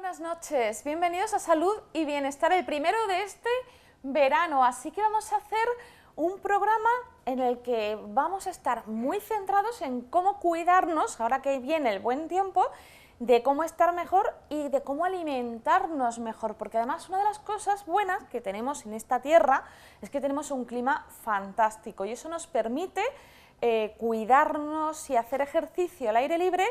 buenas noches, bienvenidos a Salud y Bienestar, el primero de este verano, así que vamos a hacer un programa en el que vamos a estar muy centrados en cómo cuidarnos, ahora que viene el buen tiempo, de cómo estar mejor y de cómo alimentarnos mejor, porque además una de las cosas buenas que tenemos en esta tierra es que tenemos un clima fantástico y eso nos permite cuidarnos y hacer ejercicio al aire libre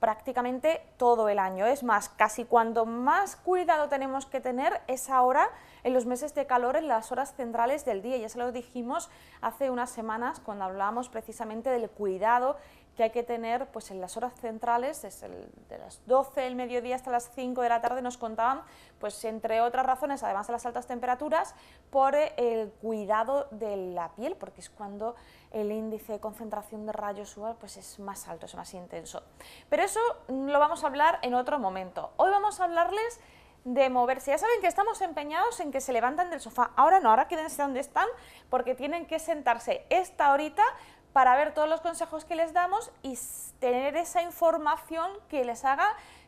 prácticamente todo el año. Es más, casi cuando más cuidado tenemos que tener es ahora en los meses de calor, en las horas centrales del día. Ya se lo dijimos hace unas semanas cuando hablábamos precisamente del cuidado que hay que tener pues en las horas centrales, desde de las 12 del mediodía hasta las 5 de la tarde nos contaban, pues entre otras razones, además de las altas temperaturas, por el cuidado de la piel, porque es cuando el índice de concentración de rayos UV pues es más alto, es más intenso. Pero eso lo vamos a hablar en otro momento. Hoy vamos a hablarles de moverse. Ya saben que estamos empeñados en que se levantan del sofá. Ahora no, ahora quédense donde están porque tienen que sentarse esta horita para ver todos los consejos que les damos y tener esa información que les haga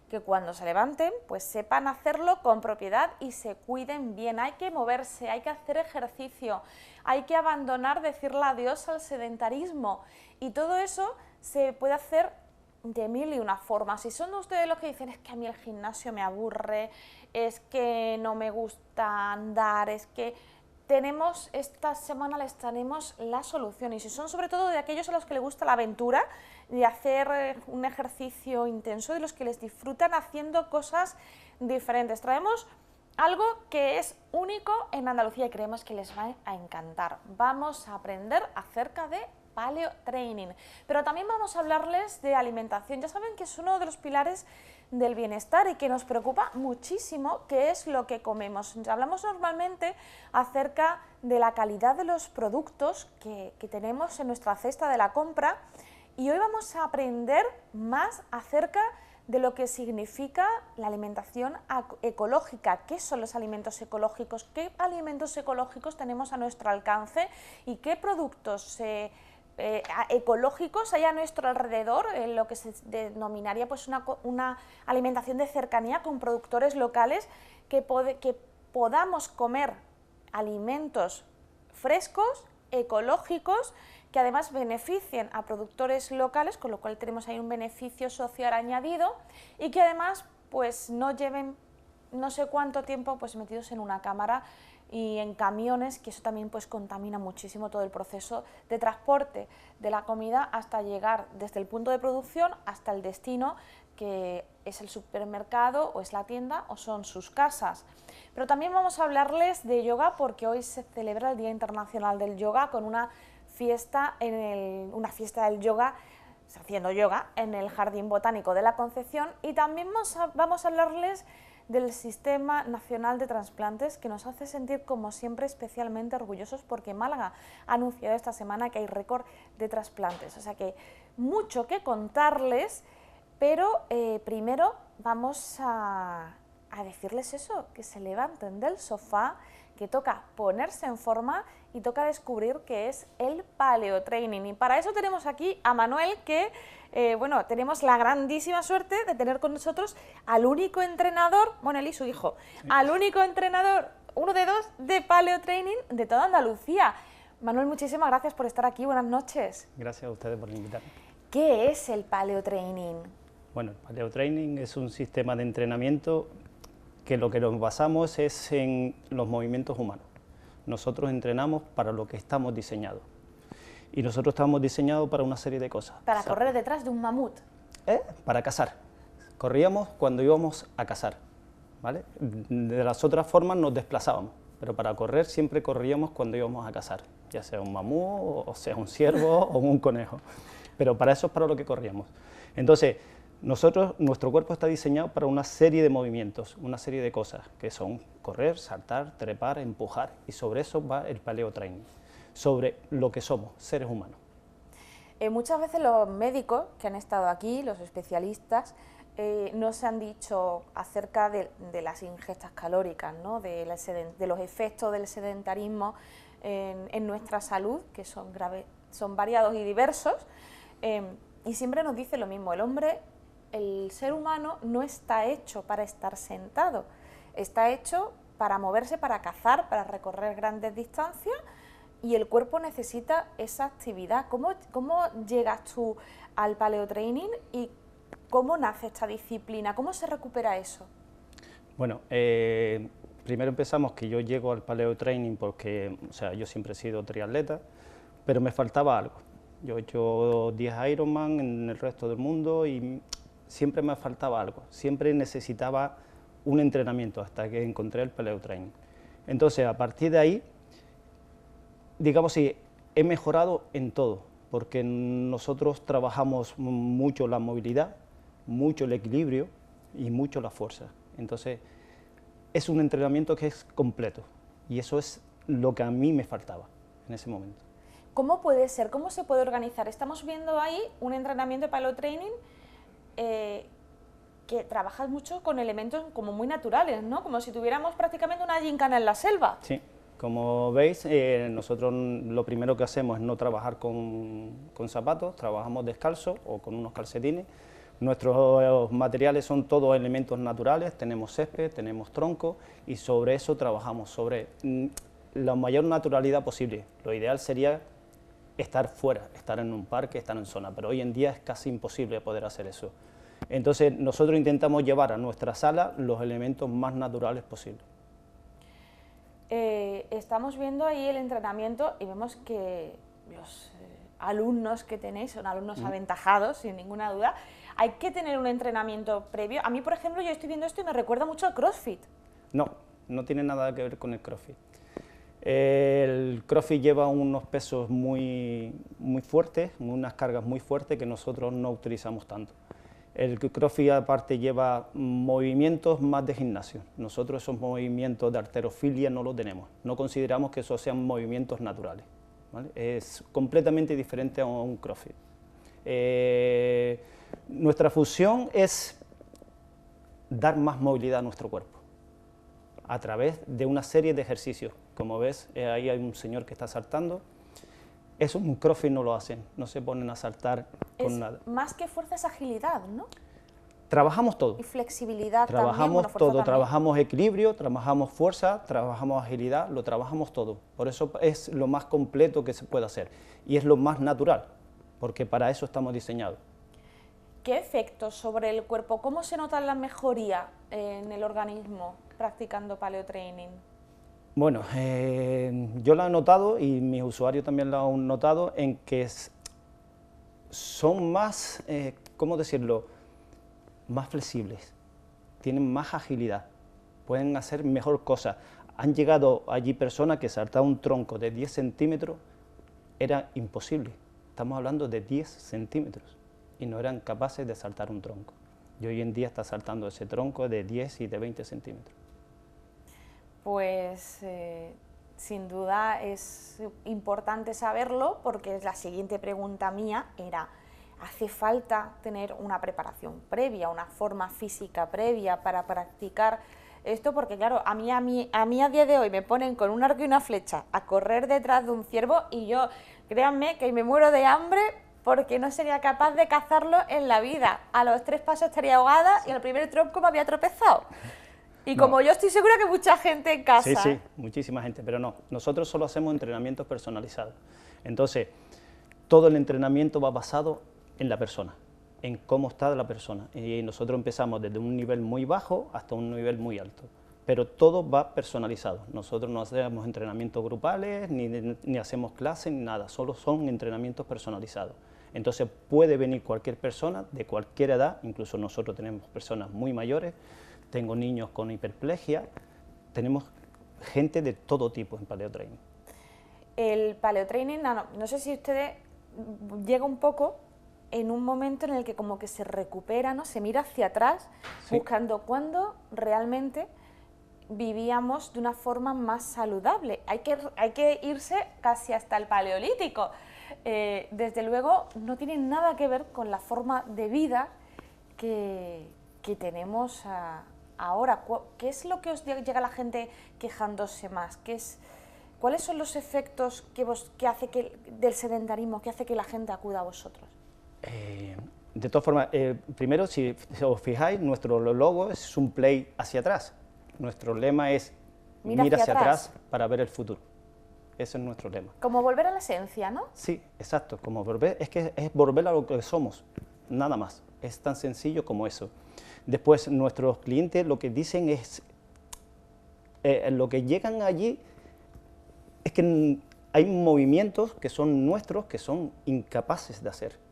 que cuando se levanten pues sepan hacerlo con propiedad y se cuiden bien. Hay que moverse, hay que hacer ejercicio, hay que abandonar, decirle adiós al sedentarismo y todo eso se puede hacer de mil y una formas. Si son ustedes los que dicen es que a mí el gimnasio me aburre, es que no me gusta andar, es que tenemos, esta semana les tenemos la solución y si son sobre todo de aquellos a los que les gusta la aventura, de hacer un ejercicio intenso, de los que les disfrutan haciendo cosas diferentes. Traemos algo que es único en Andalucía y creemos que les va a encantar. Vamos a aprender acerca de paleo training, pero también vamos a hablarles de alimentación. Ya saben que es uno de los pilares del bienestar y que nos preocupa muchísimo qué es lo que comemos. Hablamos normalmente acerca de la calidad de los productos que tenemos en nuestra cesta de la compra y hoy vamos a aprender más acerca de lo que significa la alimentación ecológica, qué son los alimentos ecológicos, qué alimentos ecológicos tenemos a nuestro alcance y qué productos ecológicos hay a nuestro alrededor, lo que se denominaría pues una alimentación de cercanía con productores locales, que podamos comer alimentos frescos, ecológicos, que además beneficien a productores locales, con lo cual tenemos ahí un beneficio social añadido y que además pues no lleven no sé cuánto tiempo pues metidos en una cámara y en camiones, que eso también pues contamina muchísimo todo el proceso de transporte de la comida hasta llegar desde el punto de producción hasta el destino, que es el supermercado o es la tienda o son sus casas. Pero también vamos a hablarles de yoga porque hoy se celebra el Día Internacional del Yoga con una fiesta del yoga, haciendo yoga en el Jardín Botánico de la Concepción y también vamos a hablarles del Sistema Nacional de Transplantes, que nos hace sentir como siempre especialmente orgullosos porque Málaga ha anunciado esta semana que hay récord de trasplantes, o sea que mucho que contarles, pero primero vamos a decirles eso, que se levanten del sofá, que toca ponerse en forma y toca descubrir qué es el paleo training. Y para eso tenemos aquí a Manuel, que bueno, tenemos la grandísima suerte de tener con nosotros al único entrenador, bueno, él y su hijo, al único entrenador, uno de dos, de paleo training de toda Andalucía. Manuel, muchísimas gracias por estar aquí, buenas noches. Gracias a ustedes por invitarme. ¿Qué es el paleo training? Bueno, el paleo training es un sistema de entrenamiento que lo que nos basamos es en los movimientos humanos. Nosotros entrenamos para lo que estamos diseñados. Y nosotros estamos diseñados para una serie de cosas. Para correr detrás de un mamut. Para cazar. Corríamos cuando íbamos a cazar, ¿vale? De las otras formas nos desplazábamos, pero para correr siempre corríamos cuando íbamos a cazar, ya sea un mamut, o sea un ciervo o un conejo. Pero para eso es para lo que corríamos. Entonces, nuestro cuerpo está diseñado para una serie de movimientos, una serie de cosas, que son correr, saltar, trepar, empujar, y sobre eso va el paleo training, sobre lo que somos, seres humanos. Muchas veces los médicos que han estado aquí, los especialistas, nos han dicho acerca de las ingestas calóricas, ¿no? de los efectos del sedentarismo en nuestra salud, que son variados y diversos, y siempre nos dice lo mismo, el hombre el ser humano no está hecho para estar sentado, está hecho para moverse, para cazar, para recorrer grandes distancias, y el cuerpo necesita esa actividad. ¿Cómo llegas tú al paleotraining y cómo nace esta disciplina? ¿Cómo se recupera eso? Bueno, primero empezamos que yo llego al paleotraining porque, o sea, yo siempre he sido triatleta, pero me faltaba algo. Yo he hecho 10 Ironman en el resto del mundo y siempre me faltaba algo, siempre necesitaba un entrenamiento hasta que encontré el paleotraining. Entonces, a partir de ahí, digamos que he mejorado en todo, porque nosotros trabajamos mucho la movilidad, mucho el equilibrio y mucho la fuerza. Entonces, es un entrenamiento que es completo y eso es lo que a mí me faltaba en ese momento. ¿Cómo puede ser? ¿Cómo se puede organizar? Estamos viendo ahí un entrenamiento de paleotraining que trabajas mucho con elementos como muy naturales, ¿no? Como si tuviéramos prácticamente una gincana en la selva. Sí, como veis, nosotros lo primero que hacemos es no trabajar con zapatos, trabajamos descalzo o con unos calcetines. Nuestros materiales son todos elementos naturales, tenemos césped, tenemos tronco y sobre eso trabajamos, sobre la mayor naturalidad posible. Lo ideal sería estar fuera, estar en un parque, estar en zona, pero hoy en día es casi imposible poder hacer eso. Entonces nosotros intentamos llevar a nuestra sala los elementos más naturales posibles. Estamos viendo ahí el entrenamiento y vemos que los alumnos que tenéis son alumnos aventajados, sin ninguna duda. Hay que tener un entrenamiento previo. A mí, por ejemplo, yo estoy viendo esto y me recuerda mucho al CrossFit. No, no tiene nada que ver con el CrossFit. El CrossFit lleva unos pesos muy fuertes, unas cargas muy fuertes que nosotros no utilizamos tanto. El CrossFit aparte lleva movimientos más de gimnasio. Nosotros esos movimientos de halterofilia no los tenemos. No consideramos que esos sean movimientos naturales, ¿vale? Es completamente diferente a un CrossFit. Nuestra función es dar más movilidad a nuestro cuerpo a través de una serie de ejercicios. Como ves, ahí hay un señor que está saltando. Eso un CrossFit no lo hacen, no se ponen a saltar con nada. Más que fuerza es agilidad, ¿no? Trabajamos todo. Y flexibilidad trabajamos también. Bueno, todo, también. trabajamos equilibrio, trabajamos fuerza, trabajamos agilidad, lo trabajamos todo. Por eso es lo más completo que se puede hacer y es lo más natural, porque para eso estamos diseñados. ¿Qué efectos sobre el cuerpo? ¿Cómo se nota la mejoría en el organismo practicando paleotraining? Bueno, yo lo he notado y mis usuarios también lo han notado en que son más, ¿cómo decirlo?, más flexibles, tienen más agilidad, pueden hacer mejor cosas. Han llegado allí personas que saltar un tronco de 10 centímetros era imposible, estamos hablando de 10 centímetros y no eran capaces de saltar un tronco. Y hoy en día está saltando ese tronco de 10 y de 20 centímetros. Pues sin duda es importante saberlo porque la siguiente pregunta mía era, ¿hace falta tener una preparación previa, una forma física previa para practicar esto? Porque claro, a mí a día de hoy me ponen con un arco y una flecha a correr detrás de un ciervo y yo, créanme que me muero de hambre porque no sería capaz de cazarlo en la vida. A los 3 pasos estaría ahogada y al primer tronco me había tropezado. Y como yo estoy segura que mucha gente en casa... Sí, muchísima gente, pero no, nosotros solo hacemos entrenamientos personalizados. Entonces, todo el entrenamiento va basado en la persona, en cómo está la persona. Y nosotros empezamos desde un nivel muy bajo hasta un nivel muy alto, pero todo va personalizado. Nosotros no hacemos entrenamientos grupales, ni hacemos clases, ni nada, solo son entrenamientos personalizados. Entonces, puede venir cualquier persona de cualquier edad, incluso nosotros tenemos personas muy mayores, tengo niños con hiperplegia, tenemos gente de todo tipo en paleotraining. El paleotraining, no sé si ustedes llega un poco en un momento en el que como que se recupera, ¿no? Se mira hacia atrás, sí, buscando cuándo realmente vivíamos de una forma más saludable. Hay que irse casi hasta el paleolítico. Desde luego no tiene nada que ver con la forma de vida que tenemos ahora. ¿Qué es lo que os llega a la gente quejándose más? ¿Cuáles son los efectos que hace del sedentarismo que hace que la gente acuda a vosotros? De todas formas, primero, si os fijáis, nuestro logo es un play hacia atrás. Nuestro lema es mira hacia atrás para ver el futuro. Ese es nuestro lema. Como volver a la esencia, ¿no? Sí, exacto, como volver, es que es volver a lo que somos, nada más. Es tan sencillo como eso. Después, nuestros clientes lo que dicen es, lo que llegan allí es que hay movimientos que son nuestros que son incapaces de hacer.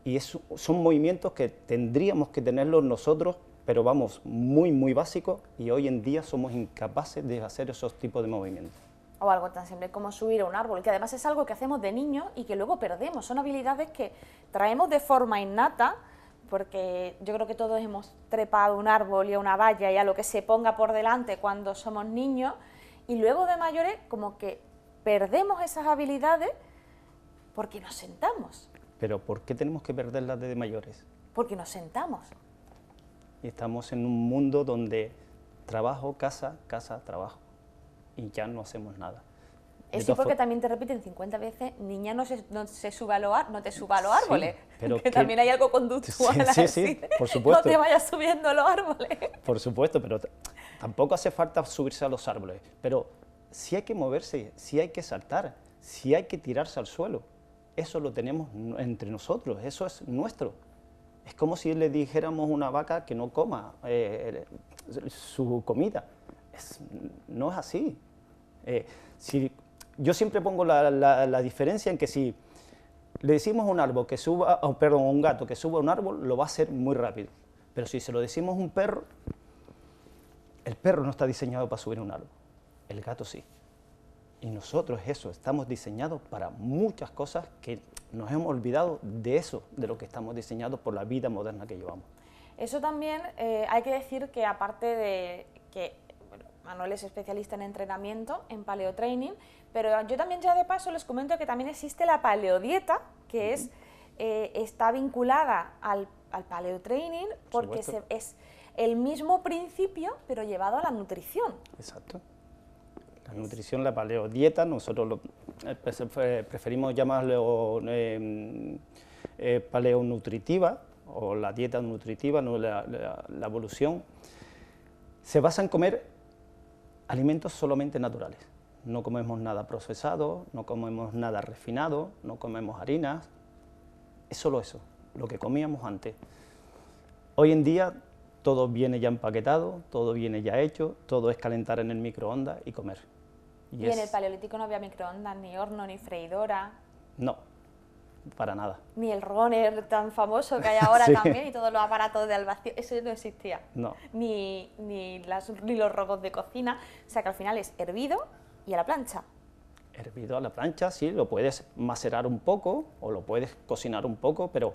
Y son movimientos que tendríamos que tenerlos nosotros, pero vamos, muy, muy básicos, y hoy en día somos incapaces de hacer esos tipos de movimientos. O algo tan simple como subir a un árbol, que además es algo que hacemos de niños y que luego perdemos. Son habilidades que traemos de forma innata, porque yo creo que todos hemos trepado un árbol y a una valla y a lo que se ponga por delante cuando somos niños, y luego de mayores como que perdemos esas habilidades porque nos sentamos. Pero ¿por qué tenemos que perderlas de mayores? Porque nos sentamos. Y estamos en un mundo donde trabajo, casa, casa, trabajo, y ya no hacemos nada. Eso porque también te repiten 50 veces, niña, no te suba a los árboles, pero que también hay algo conductual. Sí, por supuesto. No te vayas subiendo a los árboles. Por supuesto, pero tampoco hace falta subirse a los árboles, pero sí hay que moverse, sí hay que saltar, sí hay que tirarse al suelo. Eso lo tenemos entre nosotros, eso es nuestro. Es como si le dijéramos a una vaca que no coma su comida. No es así. Yo siempre pongo la diferencia en que si le decimos a un árbol que suba, perdón, a un gato que suba a un árbol, lo va a hacer muy rápido. Pero si se lo decimos a un perro, el perro no está diseñado para subir a un árbol, el gato sí. Y nosotros estamos diseñados para muchas cosas que nos hemos olvidado de eso, de lo que estamos diseñados por la vida moderna que llevamos. Eso también hay que decir que aparte de que Manuel es especialista en entrenamiento, en paleotraining, pero yo también ya de paso les comento que también existe la paleodieta, que está vinculada al paleotraining porque es el mismo principio, pero llevado a la nutrición. Exacto. La nutrición, la paleodieta, nosotros preferimos llamarlo paleonutritiva o la dieta nutritiva, no la evolución. Se basa en comer alimentos solamente naturales. No comemos nada procesado, no comemos nada refinado, no comemos harinas. Es solo eso, lo que comíamos antes. Hoy en día todo viene ya empaquetado, todo viene ya hecho, todo es calentar en el microondas y comer. ¿Y en el paleolítico no había microondas, ni horno, ni freidora? No, para nada. Ni el runner tan famoso que hay ahora también y todos los aparatos de al vacío, eso no existía. No. Ni los robots de cocina, o sea que al final es hervido y a la plancha. Hervido a la plancha, sí, lo puedes macerar un poco o lo puedes cocinar un poco, pero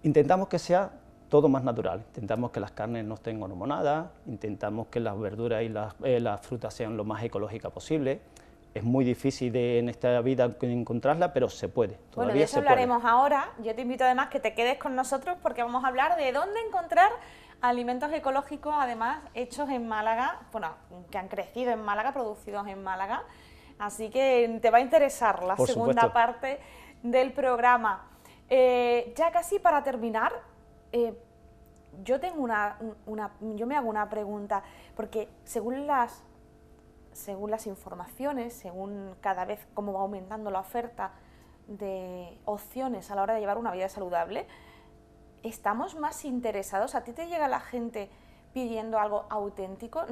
intentamos que sea todo más natural. Intentamos que las carnes no estén hormonadas, intentamos que las verduras y las frutas sean lo más ecológicas posible. Es muy difícil en esta vida encontrarla, pero se puede. Bueno, de eso hablaremos ahora. Yo te invito además que te quedes con nosotros porque vamos a hablar de dónde encontrar alimentos ecológicos, además hechos en Málaga, bueno, que han crecido en Málaga, producidos en Málaga. Así que te va a interesar la segunda parte del programa. Ya casi para terminar, yo me hago una pregunta, porque según las informaciones, según cada vez cómo va aumentando la oferta de opciones a la hora de llevar una vida saludable, estamos más interesados. ¿A ti te llega la gente pidiendo algo auténtico?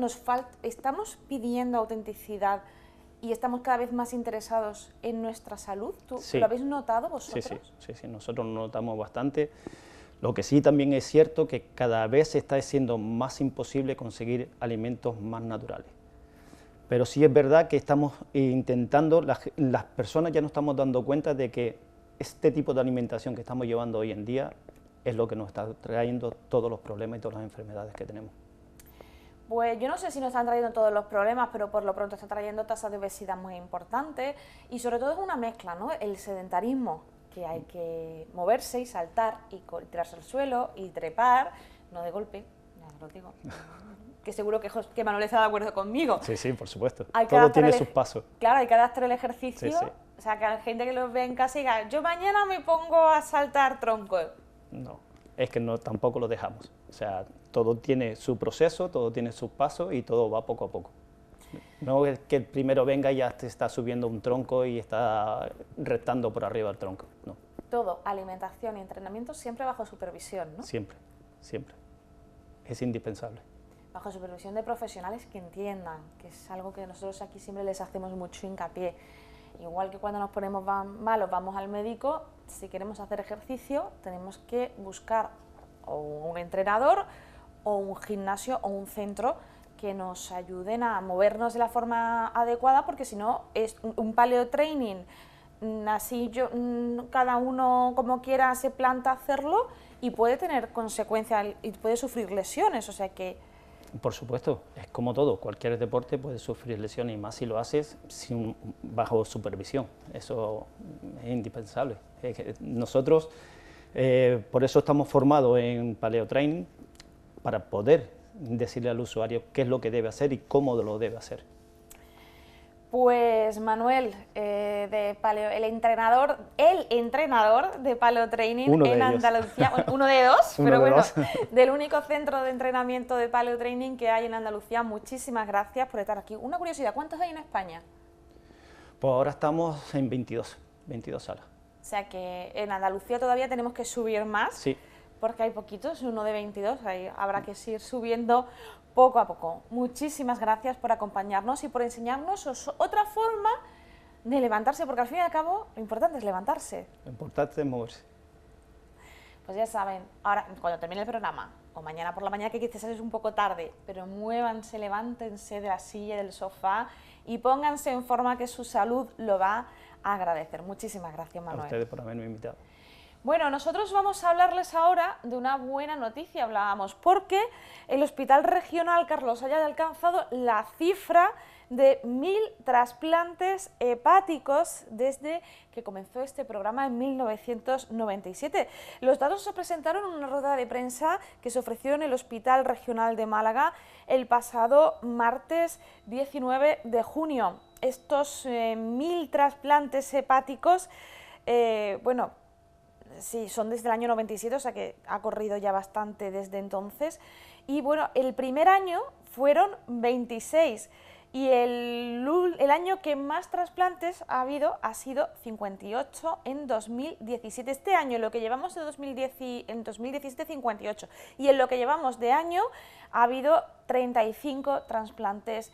¿Estamos pidiendo autenticidad y estamos cada vez más interesados en nuestra salud? Sí. ¿Lo habéis notado vosotros? Sí, nosotros lo notamos bastante. Lo que sí también es cierto que cada vez está siendo más imposible conseguir alimentos más naturales. Pero sí es verdad que estamos intentando, las personas ya nos estamos dando cuenta de que este tipo de alimentación que estamos llevando hoy en día es lo que nos está trayendo todos los problemas y todas las enfermedades que tenemos. Pues yo no sé si nos están trayendo todos los problemas, pero por lo pronto están trayendo tasas de obesidad muy importantes y sobre todo es una mezcla, ¿no? El sedentarismo, que hay que moverse y saltar y tirarse al suelo y trepar, no de golpe, ya lo digo. Que seguro que Manuel está de acuerdo conmigo. Sí, por supuesto. Todo tiene sus pasos. Claro, hay que adaptar el ejercicio. Sí. O sea, que la gente que los ve en casa diga, yo mañana me pongo a saltar troncos. No, es que no, tampoco lo dejamos. O sea, todo tiene su proceso, todo tiene sus pasos y todo va poco a poco. No es que el primero venga y ya te está subiendo un tronco y está retando por arriba el tronco, no. Todo, alimentación y entrenamiento siempre bajo supervisión, ¿no? Siempre, siempre. Es indispensable. Bajo supervisión de profesionales que entiendan, que es algo que nosotros aquí siempre les hacemos mucho hincapié. Igual que cuando nos ponemos malos vamos al médico, si queremos hacer ejercicio tenemos que buscar o un entrenador o un gimnasio o un centro que nos ayuden a movernos de la forma adecuada, porque si no es un paleo training, así cada uno como quiera se planta hacerlo y puede tener consecuencias y puede sufrir lesiones, o sea que... Por supuesto, es como todo, cualquier deporte puede sufrir lesiones y más si lo haces bajo supervisión, eso es indispensable. Nosotros, por eso estamos formados en paleo training, para poder decirle al usuario qué es lo que debe hacer y cómo lo debe hacer. Pues Manuel, el entrenador de Paleo Training en Andalucía, uno de dos, pero bueno, del único centro de entrenamiento de Paleo Training que hay en Andalucía. Muchísimas gracias por estar aquí. Una curiosidad, ¿cuántos hay en España? Pues ahora estamos en 22 salas. O sea que en Andalucía todavía tenemos que subir más. Sí. Porque hay poquitos, uno de 22, ahí habrá que seguir subiendo poco a poco. Muchísimas gracias por acompañarnos y por enseñarnos otra forma de levantarse, porque al fin y al cabo lo importante es levantarse. Lo importante es moverse. Pues ya saben, ahora cuando termine el programa, o mañana por la mañana que quizás es un poco tarde, pero muévanse, levántense de la silla, del sofá y pónganse en forma que su salud lo va a agradecer. Muchísimas gracias, Manuel. A ustedes por haberme invitado. Bueno, nosotros vamos a hablarles ahora de una buena noticia, hablábamos, porque el Hospital Regional Carlos Haya ha alcanzado la cifra de 1000 trasplantes hepáticos desde que comenzó este programa en 1997. Los datos se presentaron en una rueda de prensa que se ofreció en el Hospital Regional de Málaga el pasado martes 19 de junio. Estos 1000 trasplantes hepáticos, sí, son desde el año 97, o sea que ha corrido ya bastante desde entonces. Y bueno, el primer año fueron 26 y el año que más trasplantes ha habido ha sido 58 en 2017. Este año, lo que llevamos de 2017, 58. Y en lo que llevamos de año ha habido 35 trasplantes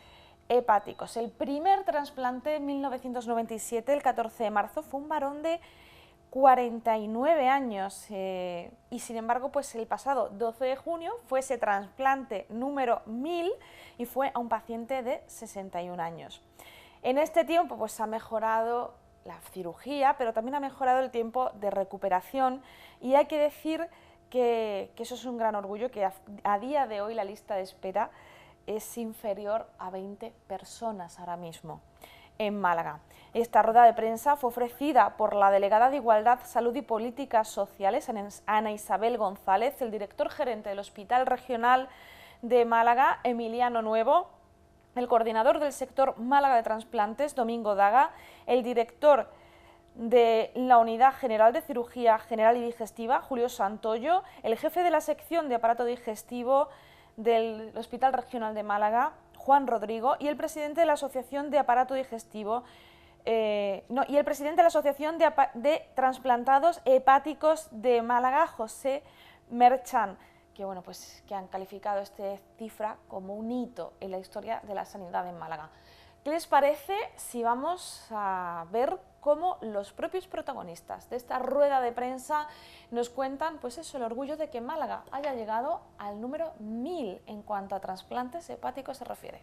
hepáticos. El primer trasplante en 1997, el 14 de marzo, fue un varón de 49 años y sin embargo pues el pasado 12 de junio fue ese trasplante número 1000 y fue a un paciente de 61 años. En este tiempo pues ha mejorado la cirugía, pero también ha mejorado el tiempo de recuperación y hay que decir que eso es un gran orgullo, que a día de hoy la lista de espera es inferior a 20 personas ahora mismo en Málaga. Esta rueda de prensa fue ofrecida por la delegada de Igualdad, Salud y Políticas Sociales, Ana Isabel González, el director gerente del Hospital Regional de Málaga, Emiliano Nuevo, el coordinador del sector Málaga de Trasplantes, Domingo Daga, el director de la Unidad General de Cirugía General y Digestiva, Julio Santoyo, el jefe de la sección de aparato digestivo del Hospital Regional de Málaga, Juan Rodrigo, y el presidente de la Asociación de Aparato Digestivo, de Transplantados Hepáticos de Málaga, José Merchan, que han calificado esta cifra como un hito en la historia de la sanidad en Málaga. ¿Qué les parece si vamos a ver cómo los propios protagonistas de esta rueda de prensa nos cuentan, pues eso, el orgullo de que Málaga haya llegado al número 1000 en cuanto a trasplantes hepáticos se refiere?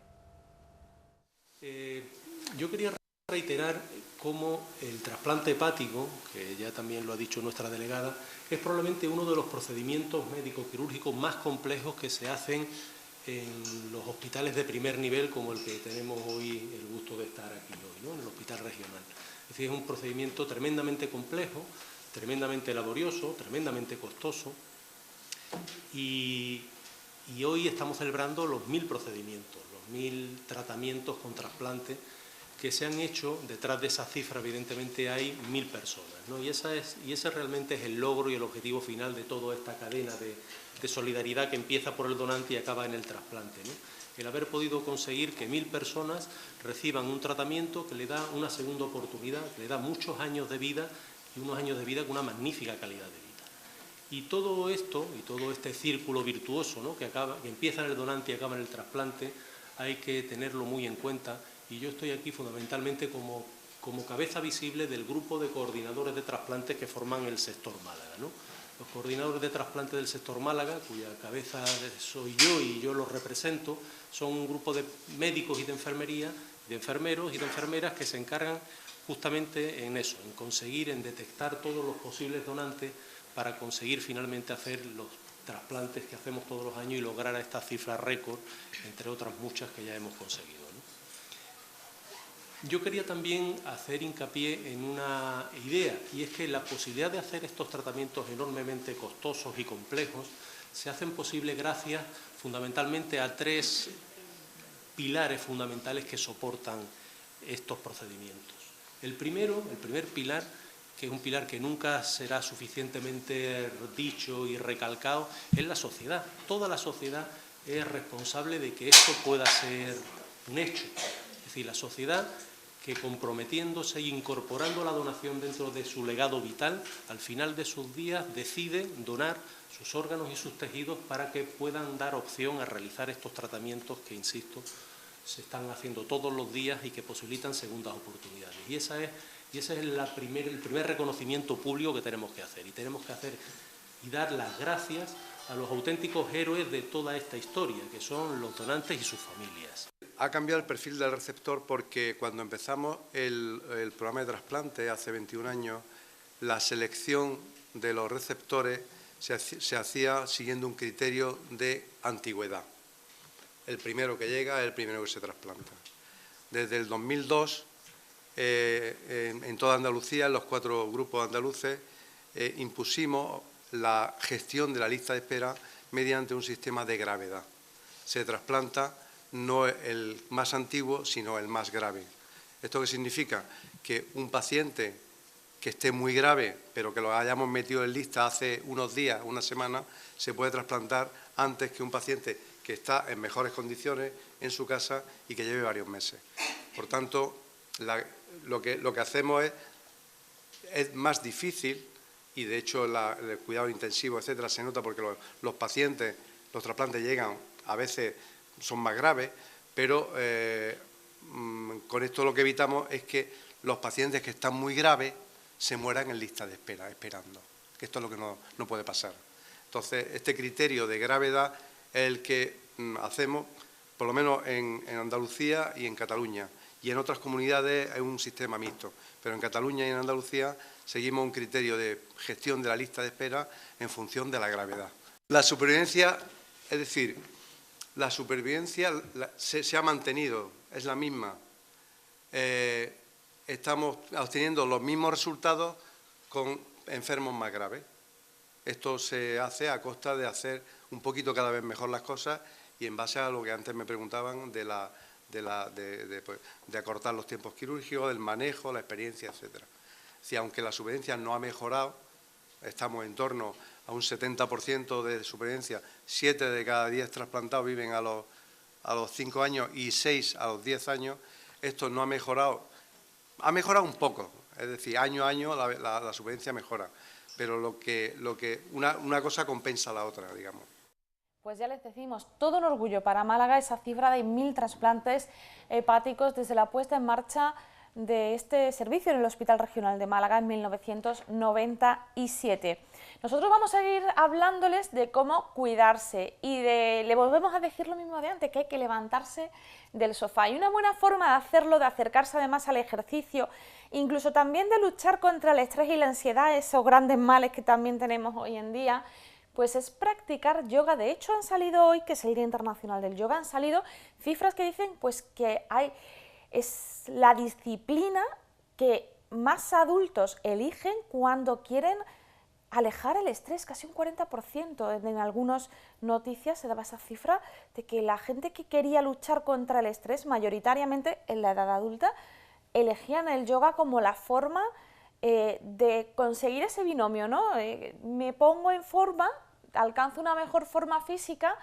Yo quería reiterar cómo el trasplante hepático, que ya también lo ha dicho nuestra delegada, es probablemente uno de los procedimientos médico-quirúrgicos más complejos que se hacen en los hospitales de primer nivel, como el que tenemos hoy el gusto de estar aquí hoy, ¿no? En el hospital regional. Es decir, es un procedimiento tremendamente complejo, tremendamente laborioso, tremendamente costoso, y hoy estamos celebrando los 1000 procedimientos, los 1000 tratamientos con trasplante que se han hecho, detrás de esa cifra evidentemente hay 1000 personas, ¿no? Y ese realmente es el logro y el objetivo final de toda esta cadena de solidaridad que empieza por el donante y acaba en el trasplante, ¿no? El haber podido conseguir que 1000 personas reciban un tratamiento que le da una segunda oportunidad, que le da muchos años de vida y unos años de vida con una magnífica calidad de vida. Y todo esto, y todo este círculo virtuoso, ¿no?, que empieza en el donante y acaba en el trasplante, hay que tenerlo muy en cuenta. Y yo estoy aquí fundamentalmente como cabeza visible del grupo de coordinadores de trasplantes que forman el sector Málaga, ¿no? Los coordinadores de trasplantes del sector Málaga, cuya cabeza soy yo y yo los represento, son un grupo de médicos y de enfermería, de enfermeros y de enfermeras que se encargan justamente en eso, en conseguir, en detectar todos los posibles donantes para conseguir finalmente hacer los trasplantes que hacemos todos los años y lograr esta cifra récord, entre otras muchas que ya hemos conseguido, ¿no? Yo quería también hacer hincapié en una idea, y es que la posibilidad de hacer estos tratamientos enormemente costosos y complejos se hacen posible gracias fundamentalmente a 3 pilares fundamentales que soportan estos procedimientos. El primer pilar, que es un pilar que nunca será suficientemente dicho y recalcado, es la sociedad. Toda la sociedad es responsable de que esto pueda ser un hecho. Es decir, la sociedad que, comprometiéndose e incorporando la donación dentro de su legado vital, al final de sus días decide donar sus órganos y sus tejidos para que puedan dar opción a realizar estos tratamientos que, insisto, se están haciendo todos los días y que posibilitan segundas oportunidades. Y ese es el primer reconocimiento público que tenemos que hacer. Y tenemos que hacer y dar las gracias a los auténticos héroes de toda esta historia, que son los donantes y sus familias. Ha cambiado el perfil del receptor porque cuando empezamos el programa de trasplante hace 21 años, la selección de los receptores se hacía siguiendo un criterio de antigüedad. El primero que llega es el primero que se trasplanta. Desde el 2002, en toda Andalucía, en los 4 grupos andaluces, impusimos la gestión de la lista de espera mediante un sistema de gravedad. Se trasplanta no el más antiguo, sino el más grave. ¿Esto qué significa? Que un paciente que esté muy grave, pero que lo hayamos metido en lista hace unos días, una semana, se puede trasplantar antes que un paciente que está en mejores condiciones en su casa y que lleve varios meses. Por tanto, lo que hacemos es más difícil, y de hecho el cuidado intensivo, etcétera, se nota porque los pacientes, los trasplantes llegan, a veces son más graves, pero con esto lo que evitamos es que los pacientes que están muy graves se mueran en lista de espera, esperando, que esto es lo que no puede pasar. Entonces, este criterio de gravedad es el que hacemos, por lo menos en Andalucía y en Cataluña, y en otras comunidades es un sistema mixto, pero en Cataluña y en Andalucía seguimos un criterio de gestión de la lista de espera en función de la gravedad. La supervivencia, es decir, la supervivencia se ha mantenido, es la misma. Estamos obteniendo los mismos resultados con enfermos más graves. Esto se hace a costa de hacer un poquito cada vez mejor las cosas y en base a lo que antes me preguntaban de acortar los tiempos quirúrgicos, del manejo, la experiencia, etcétera. Si aunque la supervivencia no ha mejorado, estamos en torno a un 70% de supervivencia, 7 de cada 10 trasplantados viven a los 5 años y 6 a los 10 años, esto no ha mejorado. Ha mejorado un poco, es decir, año a año la supervivencia mejora, pero una cosa compensa a la otra, digamos. Pues ya les decimos, todo un orgullo para Málaga esa cifra de 1000 trasplantes hepáticos desde la puesta en marcha de este servicio en el Hospital Regional de Málaga en 1997. Nosotros vamos a seguir hablándoles de cómo cuidarse y le volvemos a decir lo mismo de antes, que hay que levantarse del sofá. Y una buena forma de hacerlo, de acercarse además al ejercicio, incluso también de luchar contra el estrés y la ansiedad, esos grandes males que también tenemos hoy en día, pues es practicar yoga. De hecho, han salido hoy, que es el Día Internacional del Yoga, han salido cifras que dicen pues que es la disciplina que más adultos eligen cuando quieren alejar el estrés, casi un 40%. En algunas noticias se daba esa cifra de que la gente que quería luchar contra el estrés, mayoritariamente en la edad adulta, elegían el yoga como la forma de conseguir ese binomio, ¿no? Me pongo en forma, alcanzo una mejor forma física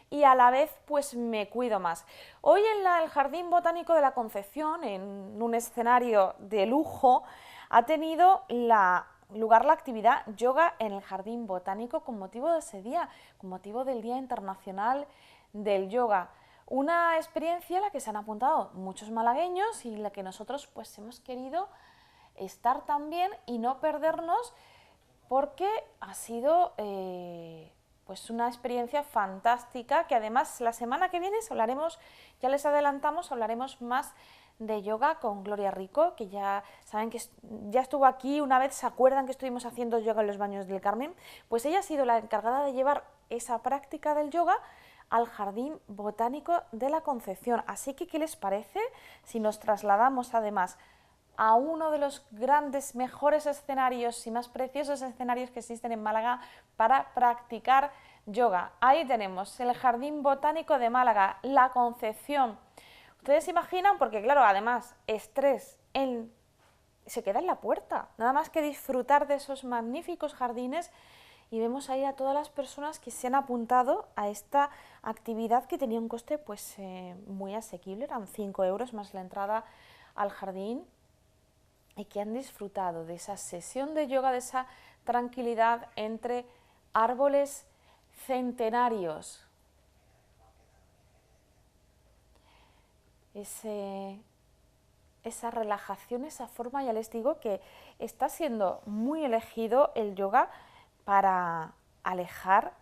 y a la vez pues me cuido más. Hoy en el Jardín Botánico de la Concepción, en un escenario de lujo, ha tenido lugar la actividad yoga en el Jardín Botánico con motivo de ese día, con motivo del Día Internacional del Yoga. Una experiencia a la que se han apuntado muchos malagueños y en la que nosotros pues hemos querido estar también y no perdernos, porque ha sido pues una experiencia fantástica, que además la semana que viene hablaremos, ya les adelantamos, hablaremos más de yoga con Gloria Rico, que ya saben que ya estuvo aquí una vez, ¿se acuerdan que estuvimos haciendo yoga en los Baños del Carmen? Pues ella ha sido la encargada de llevar esa práctica del yoga al Jardín Botánico de la Concepción. Así que, ¿qué les parece si nos trasladamos además a uno de los grandes, mejores escenarios y más preciosos escenarios que existen en Málaga para practicar yoga? Ahí tenemos el Jardín Botánico de Málaga, la Concepción. Ustedes se imaginan, porque claro, además, estrés se queda en la puerta, nada más que disfrutar de esos magníficos jardines, y vemos ahí a todas las personas que se han apuntado a esta actividad que tenía un coste pues muy asequible, eran 5 euros más la entrada al jardín, y que han disfrutado de esa sesión de yoga, de esa tranquilidad entre árboles centenarios. Esa relajación, esa forma, ya les digo que está siendo muy elegido el yoga para alejar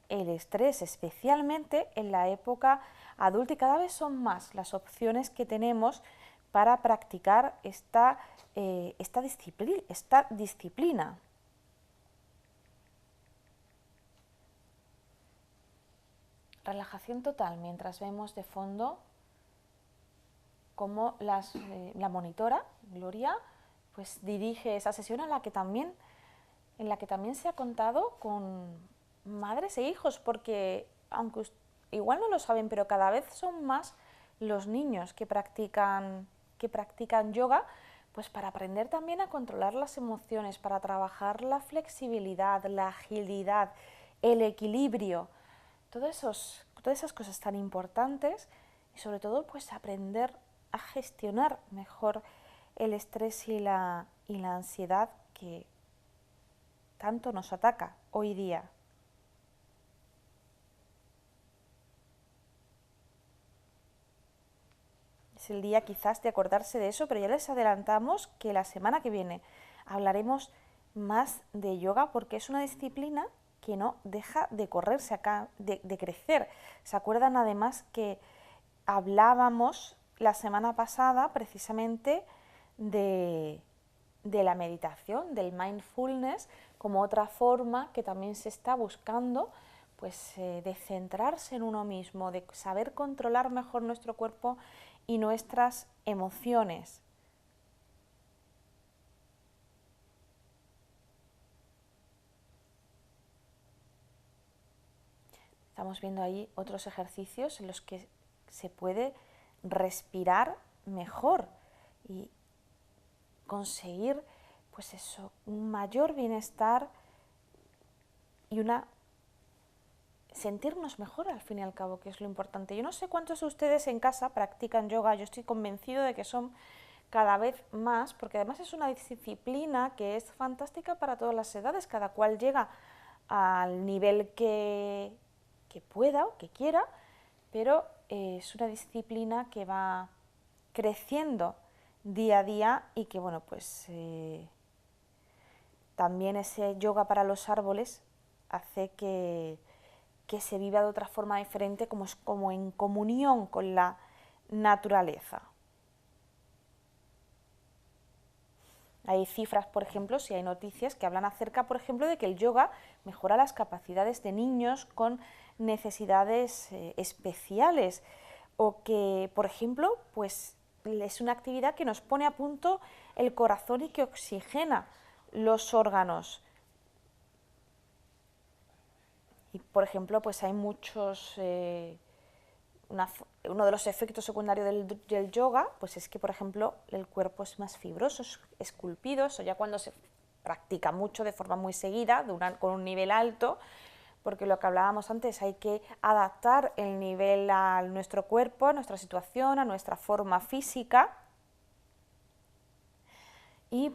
el estrés, especialmente en la época adulta, y cada vez son más las opciones que tenemos para practicar esta disciplina. Relajación total, mientras vemos de fondo cómo la monitora, Gloria, pues dirige esa sesión en la que también se ha contado con madres e hijos, porque aunque igual no lo saben, pero cada vez son más los niños que practican yoga, pues para aprender también a controlar las emociones, para trabajar la flexibilidad, la agilidad, el equilibrio, todas esas cosas tan importantes, y sobre todo pues aprender a gestionar mejor el estrés y la ansiedad que tanto nos ataca hoy día. Es el día quizás de acordarse de eso, pero ya les adelantamos que la semana que viene hablaremos más de yoga, porque es una disciplina que no deja de correrse acá, de crecer. ¿Se acuerdan además que hablábamos la semana pasada precisamente de la meditación, del mindfulness, como otra forma que también se está buscando, pues de centrarse en uno mismo, de saber controlar mejor nuestro cuerpo y nuestras emociones? Estamos viendo ahí otros ejercicios en los que se puede respirar mejor y conseguir pues eso, un mayor bienestar y sentirnos mejor al fin y al cabo, que es lo importante. Yo no sé cuántos de ustedes en casa practican yoga, yo estoy convencido de que son cada vez más, porque además es una disciplina que es fantástica para todas las edades, cada cual llega al nivel que pueda o que quiera, pero es una disciplina que va creciendo día a día y que, bueno, pues también ese yoga para los árboles hace que se viva de otra forma diferente, como en comunión con la naturaleza. Hay cifras, por ejemplo, si hay noticias que hablan acerca, por ejemplo, de que el yoga mejora las capacidades de niños con necesidades especiales, o que, por ejemplo, pues es una actividad que nos pone a punto el corazón y que oxigena los órganos. Y, por ejemplo, pues hay muchos uno de los efectos secundarios del yoga, pues es que, por ejemplo, el cuerpo es más fibroso, es esculpido, eso ya cuando se practica mucho de forma muy seguida, con un nivel alto, porque lo que hablábamos antes, hay que adaptar el nivel a nuestro cuerpo, a nuestra situación, a nuestra forma física y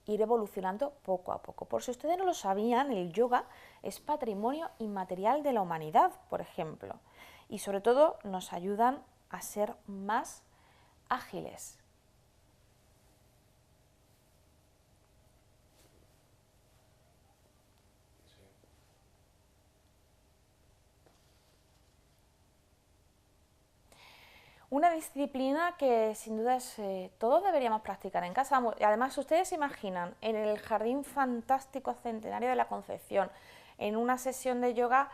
ir evolucionando poco a poco. Por si ustedes no lo sabían, el yoga es patrimonio inmaterial de la humanidad, por ejemplo, y sobre todo nos ayudan a ser más ágiles. Una disciplina que sin duda todos deberíamos practicar en casa. Y además, ustedes se imaginan en el Jardín Fantástico Centenario de la Concepción, en una sesión de yoga,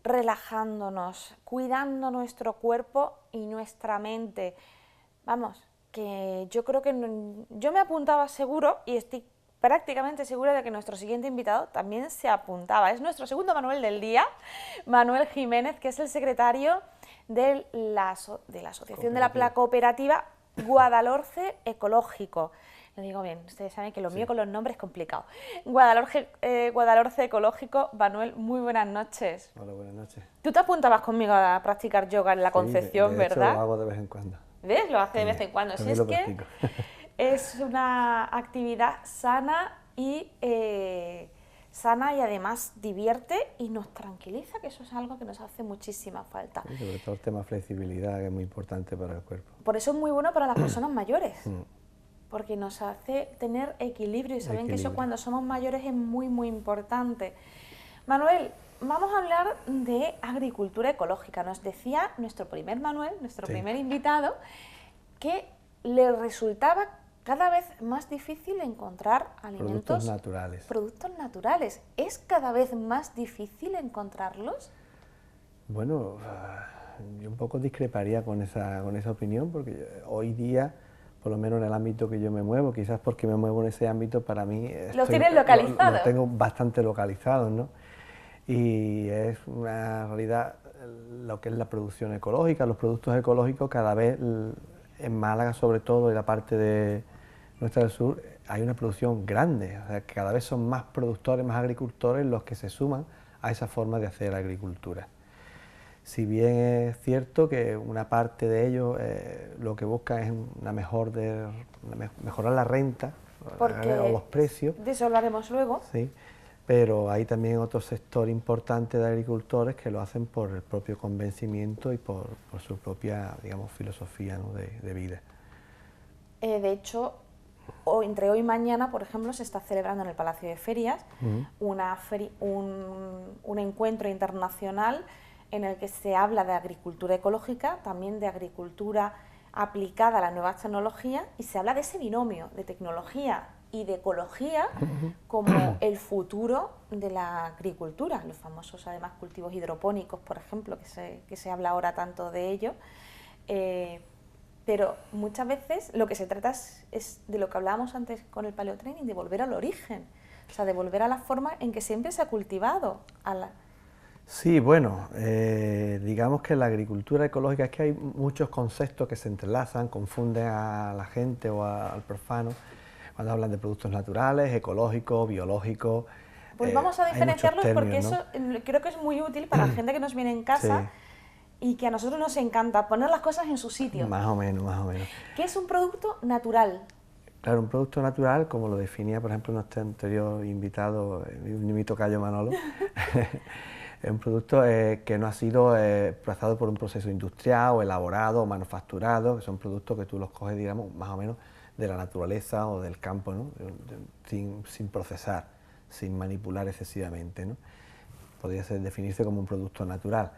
relajándonos, cuidando nuestro cuerpo y nuestra mente. Vamos, que yo creo que yo me apuntaba seguro y estoy prácticamente segura de que nuestro siguiente invitado también se apuntaba. Es nuestro segundo Manuel del día, Manuel Jiménez, que es el secretario de la Asociación de la Cooperativa Guadalhorce Ecológico. Lo digo bien, ustedes saben que lo mío con los nombres es complicado. Guadalhorce Ecológico. Manuel, muy buenas noches. Hola, buenas noches. Tú te apuntabas conmigo a practicar yoga en la Concepción, de hecho, ¿verdad? Lo hago de vez en cuando. ¿Ves? Lo hace de vez en cuando. Si es que es una actividad sana y además divierte y nos tranquiliza, que eso es algo que nos hace muchísima falta. Sí, sobre todo el tema de flexibilidad, que es muy importante para el cuerpo. Por eso es muy bueno para las personas mayores, porque nos hace tener equilibrio y saben que eso cuando somos mayores es muy, muy importante. Manuel, vamos a hablar de agricultura ecológica. Nos decía nuestro primer Manuel, nuestro primer invitado, que le resultaba cada vez más difícil encontrar alimentos... Productos naturales. ¿Es cada vez más difícil encontrarlos? Bueno, yo un poco discreparía con esa opinión, porque hoy día, por lo menos en el ámbito que yo me muevo, quizás porque me muevo en ese ámbito, para mí... ¿Lo tienes localizado? Lo tengo bastante localizado, ¿no? Y es una realidad lo que es la producción ecológica, los productos ecológicos cada vez, en Málaga sobre todo, y la parte de nuestra del sur, hay una producción grande, o sea, que cada vez son más productores, más agricultores los que se suman a esa forma de hacer agricultura. Si bien es cierto que una parte de ellos lo que buscan es mejorar la renta o los precios. De eso hablaremos luego. Sí, pero hay también otro sector importante de agricultores que lo hacen por el propio convencimiento y por su propia, digamos, filosofía, ¿no?, de vida. De hecho, entre hoy y mañana, por ejemplo, se está celebrando en el Palacio de Ferias un encuentro internacional en el que se habla de agricultura ecológica, también de agricultura aplicada a las nuevas tecnologías, y se habla de ese binomio de tecnología y de ecología como el futuro de la agricultura, los famosos además cultivos hidropónicos, por ejemplo, que se habla ahora tanto de ello. Pero muchas veces lo que se trata es de lo que hablábamos antes con el paleotraining, de volver al origen, o sea, de volver a la forma en que siempre se ha cultivado. Sí, bueno, digamos que la agricultura ecológica, es que hay muchos conceptos que se entrelazan, confunden a la gente o al profano cuando hablan de productos naturales, ecológicos, biológicos. Pues vamos a diferenciarlos porque eso creo que es muy útil para la gente que nos viene en casa. Sí. Y que a nosotros nos encanta poner las cosas en su sitio. Más o menos, más o menos. ¿Qué es un producto natural? Claro, un producto natural, como lo definía, por ejemplo, nuestro anterior invitado, mi tocayo Manolo, es un producto que no ha sido pasado por un proceso industrial o elaborado o manufacturado, que son productos que tú los coges, digamos, más o menos de la naturaleza o del campo, ¿no? sin procesar, sin manipular excesivamente, ¿no? Podría definirse como un producto natural.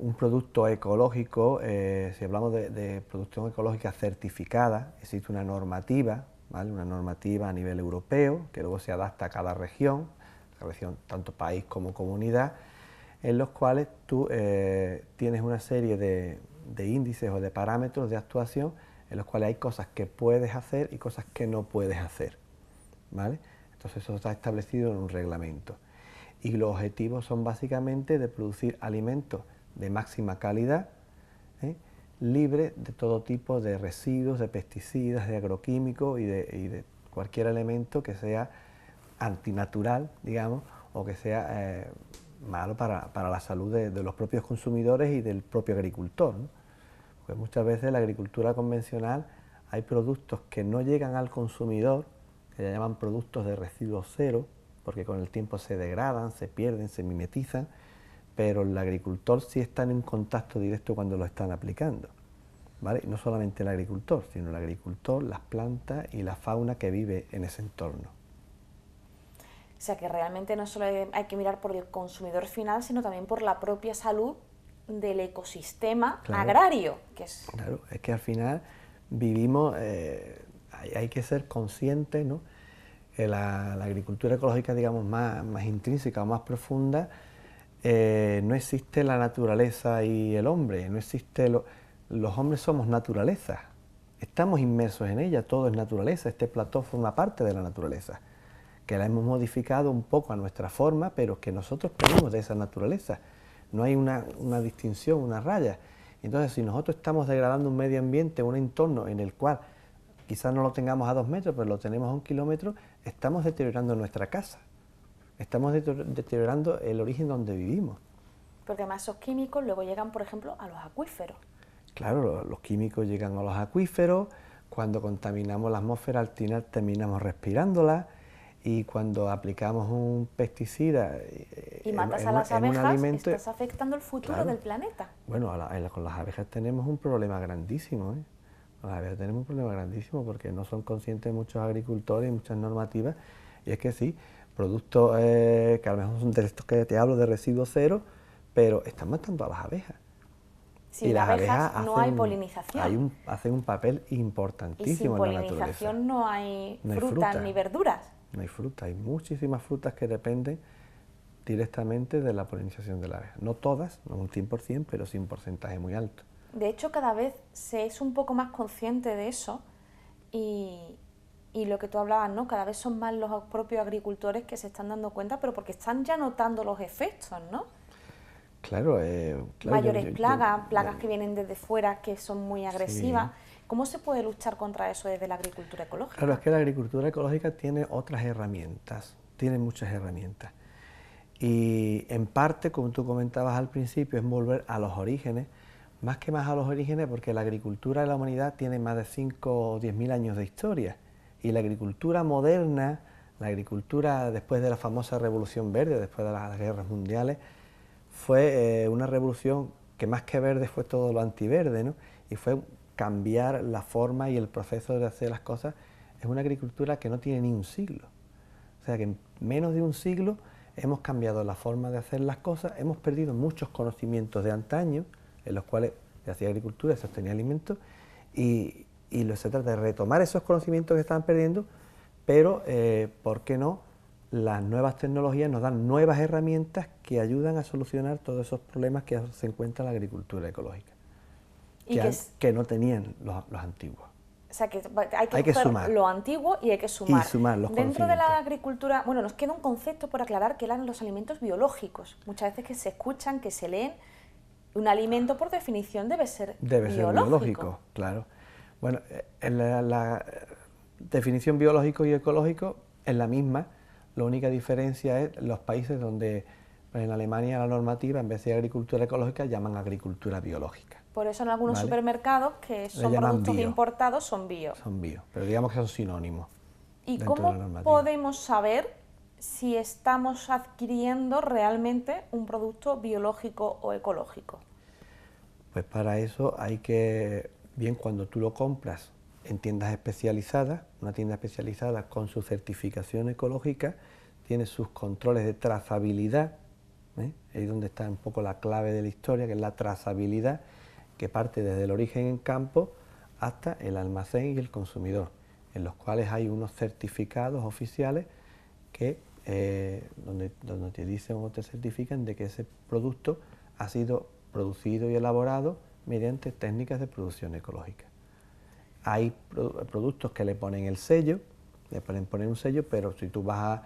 Un producto ecológico, si hablamos de producción ecológica certificada, existe una normativa, ¿vale?, una normativa a nivel europeo, que luego se adapta a cada región tanto país como comunidad, en los cuales tú tienes una serie de índices o de parámetros de actuación en los cuales hay cosas que puedes hacer y cosas que no puedes hacer, ¿vale? Entonces eso está establecido en un reglamento. y los objetivos son básicamente de producir alimentos de máxima calidad, libre de todo tipo de residuos, de pesticidas, de agroquímicos y de cualquier elemento que sea antinatural, digamos, o que sea malo para la salud de los propios consumidores y del propio agricultor, ¿no? Porque muchas veces en la agricultura convencional hay productos que no llegan al consumidor, que se llaman productos de residuo cero, porque con el tiempo se degradan, se pierden, se mimetizan, pero el agricultor sí está en un contacto directo cuando lo están aplicando, ¿vale? Y no solamente el agricultor, sino el agricultor, las plantas y la fauna que vive en ese entorno. O sea que realmente no solo hay que mirar por el consumidor final, sino también por la propia salud del ecosistema agrario. Claro, es que al final vivimos, hay que ser conscientes, ¿no? Que la agricultura ecológica, digamos, más intrínseca o más profunda, no existe la naturaleza y el hombre, no existe, los hombres somos naturaleza, estamos inmersos en ella, todo es naturaleza, este plató forma parte de la naturaleza, que la hemos modificado un poco a nuestra forma, pero que nosotros venimos de esa naturaleza, no hay una distinción, una raya. Entonces, si nosotros estamos degradando un medio ambiente, un entorno en el cual quizás no lo tengamos a 2 metros, pero lo tenemos a 1 kilómetro, estamos deteriorando nuestra casa, estamos deteriorando el origen donde vivimos. Porque además esos químicos luego llegan, por ejemplo, a los acuíferos. Claro, los químicos llegan a los acuíferos, cuando contaminamos la atmósfera al final terminamos respirándola, y cuando aplicamos un pesticida y matas a las abejas, alimento, estás afectando el futuro del planeta. Bueno, con las abejas tenemos un problema grandísimo, ¿eh? Con las abejas tenemos un problema grandísimo porque no son conscientes muchos agricultores y muchas normativas, y es que sí, productos que a lo mejor son de estos que te hablo de residuo cero, pero están matando a las abejas. Sin abejas no hay polinización. Hacen un papel importantísimo en la naturaleza. Y sin polinización no hay frutas ni verduras. No hay fruta, hay muchísimas frutas que dependen directamente de la polinización de la abeja. No todas, no un 100%, pero sí un porcentaje muy alto. De hecho, cada vez se es un poco más consciente de eso y lo que tú hablabas, ¿no? Cada vez son más los propios agricultores que se están dando cuenta, pero porque están ya notando los efectos, ¿no? Claro, mayores plagas que vienen desde fuera, que son muy agresivas. Sí. ¿Cómo se puede luchar contra eso desde la agricultura ecológica? Claro, es que la agricultura ecológica tiene otras herramientas, tiene muchas herramientas. Y en parte, como tú comentabas al principio, es volver a los orígenes, más a los orígenes, porque la agricultura de la humanidad tiene más de 5 o 10.000 años de historia. Y la agricultura moderna, la agricultura después de la famosa Revolución Verde, después de las guerras mundiales, fue una revolución que más que verde fue todo lo antiverde, ¿no? Y fue cambiar la forma y el proceso de hacer las cosas. Es una agricultura que no tiene ni un siglo. O sea que en menos de un siglo hemos cambiado la forma de hacer las cosas, hemos perdido muchos conocimientos de antaño, en los cuales se hacía agricultura, se obtenía alimentos, y se trata de retomar esos conocimientos que estaban perdiendo, pero, ¿por qué no? Las nuevas tecnologías nos dan nuevas herramientas que ayudan a solucionar todos esos problemas que se encuentra la agricultura ecológica, que no tenían los antiguos. O sea, que hay que sumar lo antiguo y hay que sumar. Y sumar los Dentro de la agricultura, bueno, nos queda un concepto por aclarar, que eran los alimentos biológicos. Muchas veces que se escuchan, que se leen, un alimento por definición debe ser biológico, claro. Bueno, la definición biológico y ecológico es la misma. La única diferencia es los países donde, pues en Alemania, la normativa, en vez de agricultura ecológica, llaman agricultura biológica. Por eso en algunos supermercados, que son productos importados, son bio. Son bio, pero digamos que son sinónimos. ¿Y cómo podemos saber si estamos adquiriendo realmente un producto biológico o ecológico? Pues para eso hay que, bien, cuando tú lo compras en tiendas especializadas, una tienda especializada con su certificación ecológica, tiene sus controles de trazabilidad, ahí es donde está un poco la clave de la historia, que es la trazabilidad, que parte desde el origen en campo hasta el almacén y el consumidor, en los cuales hay unos certificados oficiales que, donde te dicen o te certifican de que ese producto ha sido producido y elaborado mediante técnicas de producción ecológica. Hay productos que le ponen el sello, le pueden poner un sello, pero si tú vas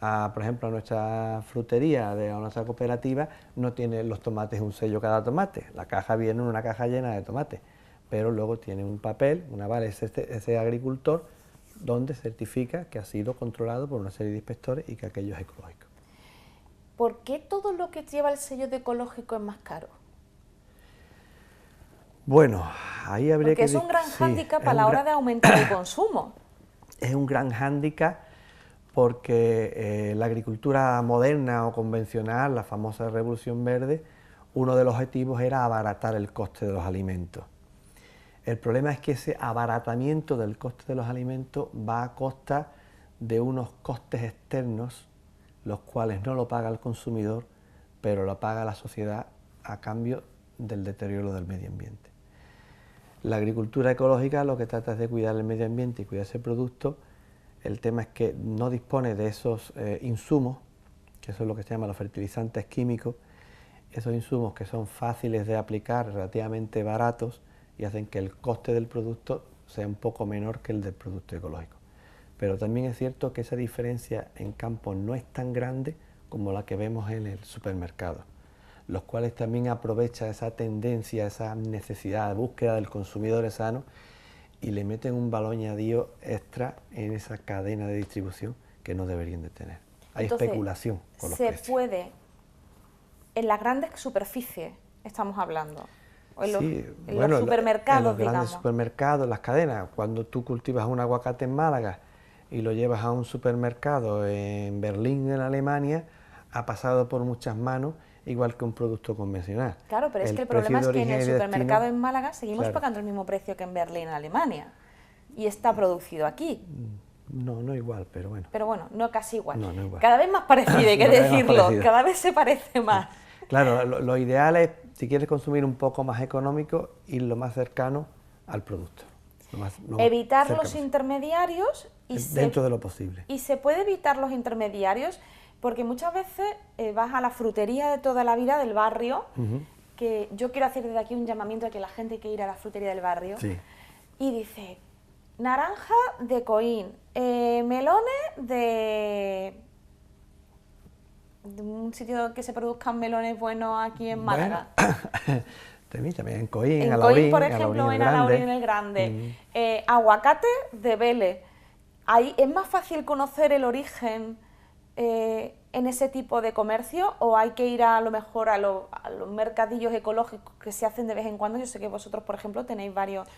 por ejemplo, a nuestra frutería, a nuestra cooperativa, no tiene los tomates un sello cada tomate. La caja viene en una caja llena de tomates, pero luego tiene un papel, una vale, ese agricultor, donde certifica que ha sido controlado por una serie de inspectores y que aquello es ecológico. ¿Por qué todo lo que lleva el sello de ecológico es más caro? Bueno, ahí habría Porque que... es un gran hándicap a es la un hora de aumentar el consumo. Es un gran hándicap porque la agricultura moderna o convencional, la famosa Revolución Verde, uno de los objetivos era abaratar el coste de los alimentos. El problema es que ese abaratamiento del coste de los alimentos va a costa de unos costes externos, los cuales no lo paga el consumidor, pero lo paga la sociedad a cambio del deterioro del medio ambiente. La agricultura ecológica lo que trata es de cuidar el medio ambiente y cuidar ese producto. El tema es que no dispone de esos insumos, que eso es lo que se llama los fertilizantes químicos, esos insumos que son fáciles de aplicar, relativamente baratos, y hacen que el coste del producto sea un poco menor que el del producto ecológico. Pero también es cierto que esa diferencia en campo no es tan grande como la que vemos en el supermercado, los cuales también aprovechan esa tendencia, esa necesidad de búsqueda del consumidor sano y le meten un valor añadido extra en esa cadena de distribución que no deberían de tener. Hay Entonces, especulación con los se precios. puede, en las grandes superficies estamos hablando, o en los supermercados, en los grandes digamos. supermercados, las cadenas. Cuando tú cultivas un aguacate en Málaga y lo llevas a un supermercado en Berlín, en Alemania, ha pasado por muchas manos, igual que un producto convencional. Claro, pero es que el problema es que en el supermercado en Málaga seguimos pagando el mismo precio que en Berlín, en Alemania, y está producido aquí. No, no igual, pero bueno. Pero bueno, no casi igual. No, no igual. Cada vez más parecido, hay que decirlo, cada vez se parece más. Claro, lo ideal es, si quieres consumir un poco más económico, ir lo más cercano al producto. Evitar los intermediarios. Dentro de lo posible. Y se puede evitar los intermediarios porque muchas veces vas a la frutería de toda la vida del barrio, que yo quiero hacer desde aquí un llamamiento a que la gente que ir a la frutería del barrio, y dice, naranja de Coín, melones de un sitio que se produzcan melones buenos aquí en Málaga. Bueno, también en Coín, en Coín, por ejemplo, en Alaurín el Grande. Aguacate de Vélez. Ahí es más fácil conocer el origen en ese tipo de comercio, o hay que ir a lo mejor a los mercadillos ecológicos que se hacen de vez en cuando. Yo sé que vosotros, por ejemplo, tenéis varios,